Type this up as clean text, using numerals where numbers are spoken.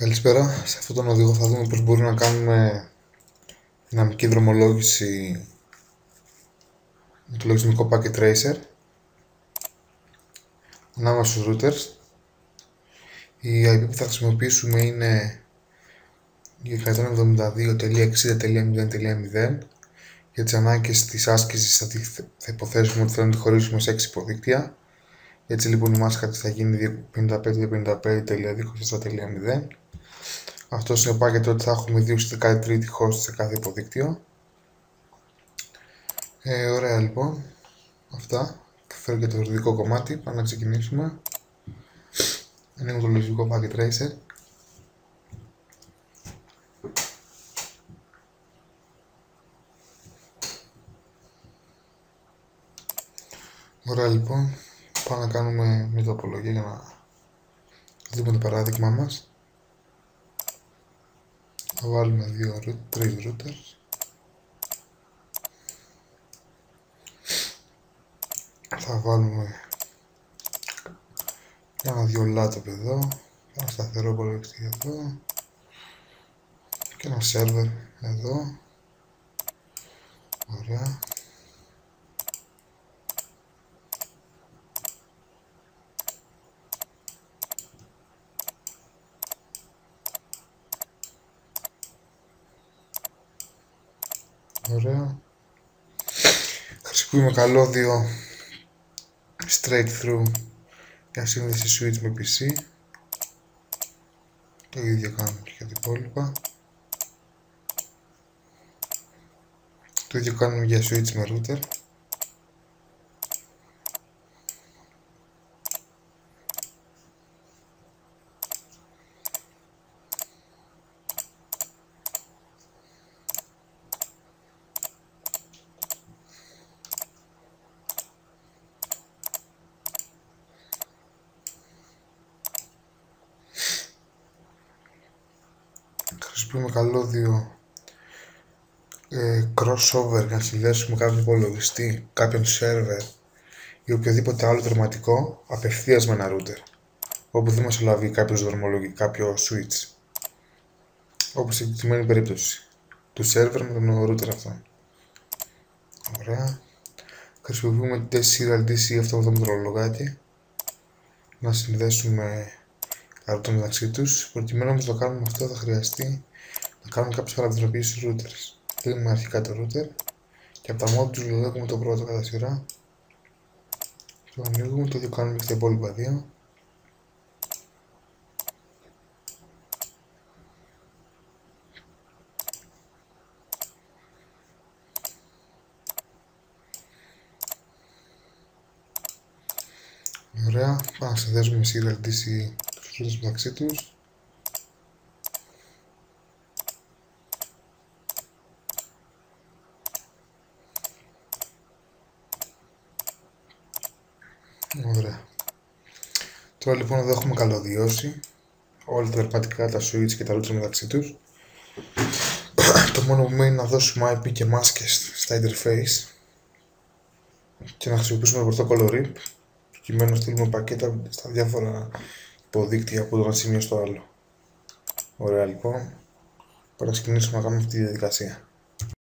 Καλησπέρα. Σε αυτόν τον οδηγό θα δούμε πώς μπορούμε να κάνουμε δυναμική δρομολόγηση με το λογισμικό Packet Tracer ανάμεσα στους routers. Η IP που θα χρησιμοποιήσουμε είναι η 172.60.0.0. Για τις ανάγκες της άσκησης θα υποθέσουμε ότι θέλουμε να τη χωρίσουμε σε 6 υποδίκτυα. Έτσι λοιπόν η μάσκα της θα γίνει 255.254.0. Αυτό συνεπάγεται ότι θα έχουμε 2/13 host σε κάθε υποδίκτυο. Ωραία λοιπόν. Αυτά. Θα φέρω και το θεωρητικό κομμάτι. Πάμε να ξεκινήσουμε. Ανοίγουμε το λογισμικό Packet Tracer. Ωραία λοιπόν. Πάμε να κάνουμε μια τοπολογία για να δούμε το παράδειγμα μας. Θα βάλουμε 3 routers. Θα βάλουμε ένα-δυο laptop εδώ, ένα σταθερό υπολογιστή εδώ και ένα σερβερ εδώ. Ωραία. Ωραία. Χρησιμοποιούμε καλώδιο straight through για σύνδεση switch με PC. Το ίδιο κάνουμε και για τα υπόλοιπα. Το ίδιο κάνουμε για switch με router. Χρησιμοποιούμε καλώδιο crossover για να συνδέσουμε κάποιον υπολογιστή, κάποιον server ή οποιοδήποτε άλλο τερματικό απευθείας με ένα router, όπου δεν μας λάβει κάποιο switch, όπως στην συγκεκριμένη περίπτωση του server με τον router αυτό. Ωραία. Χρησιμοποιούμε serial DC 780 μητρολογάκι να συνδέσουμε τα router μεταξύ τους. Προκειμένου όμως να το κάνουμε αυτό θα χρειαστεί να κάνουμε κάποιες παραμετροποιήσεις routers. Κλείνουμε αρχικά το router και από τα modules λέγουμε το πρώτο κατά σειρά. Το ανοίγουμε, το ίδιο κάνουμε και στα υπόλοιπα δύο. Ωραία, πάμε να συνδέσουμε serial DC τους routers μεταξύ τους. Ωραία. Τώρα λοιπόν εδώ έχουμε καλωδιώσει όλα τα τερματικά, τα switch και τα router μεταξύ τους. Το μόνο που μένει είναι να δώσουμε IP και μάσκες στα interface και να χρησιμοποιήσουμε το πρωτόκολλο RIP προκειμένου να στείλουμε πακέτα στα διάφορα υποδίκτυα από το ένα σημείο στο άλλο. Ωραία λοιπόν. Τώρα να ξεκινήσουμε να κάνουμε αυτή τη διαδικασία.